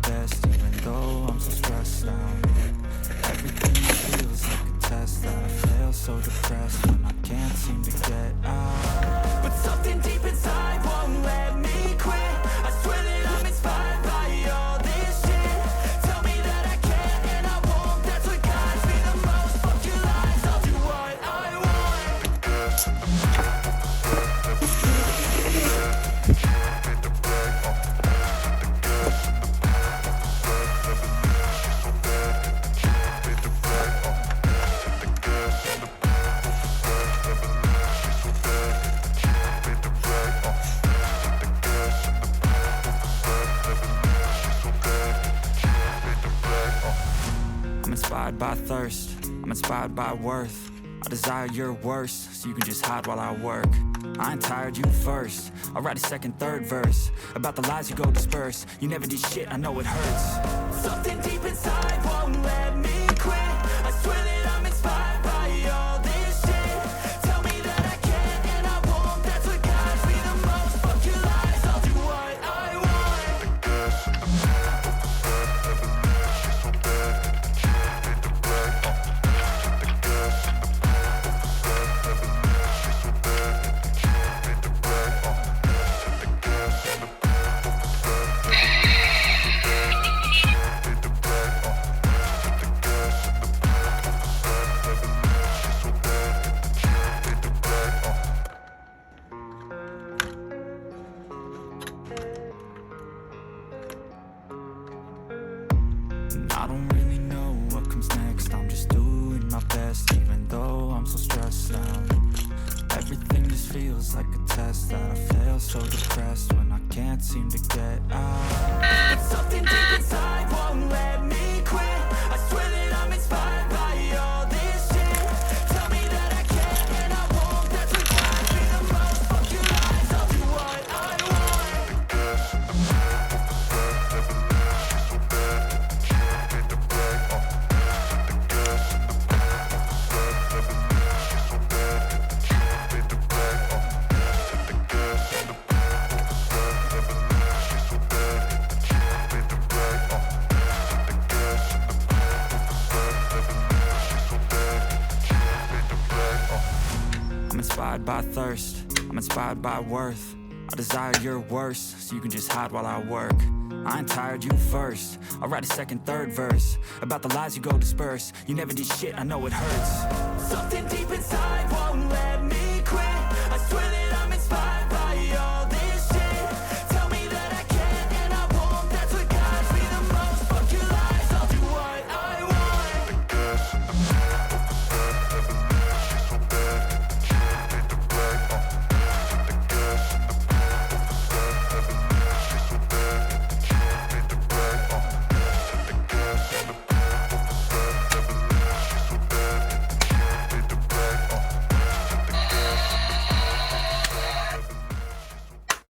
best, even though I'm so stressed out. Everything feels like a test that I fail, so depressed when I can't seem to get out. But something deep inside won't let me quit. I swear that I'm inspired by all this shit. Tell me that I can and I won't, that's what guides me the most. Fuck your lies, I'll do what I want. I'm inspired by thirst, I'm inspired by worth. I desire your worst, so you can just hide while I work. I ain't tired, you first. I'll write a second, third verse about the lies you go disperse. You never did shit, I know it hurts. Something deep inside won't let me quit. I swear that I'm inspired by all this shit. Tell me that I can and I won't, that's what guides me the most. Fuck your lies, I'll do what I want. I don't really know what comes next. I'm just doing my best, even though I'm so stressed out. Everything just feels like a test that I fail, so depressed when I can't seem to get out. But something deep inside won't let me quit. I swear that I'm inspired by all this shit. Tell me that I can and I won't, that's what guides me the most. Fuck your lies, I'll do what I want. I'm inspired by thirst, I'm inspired by worth. I desire your worst, so you can just hide while I work. I ain't tired, you first. I'll write a second, third verse about the lies you go disperse. You never did shit, I know it hurts. Something deep inside won't let me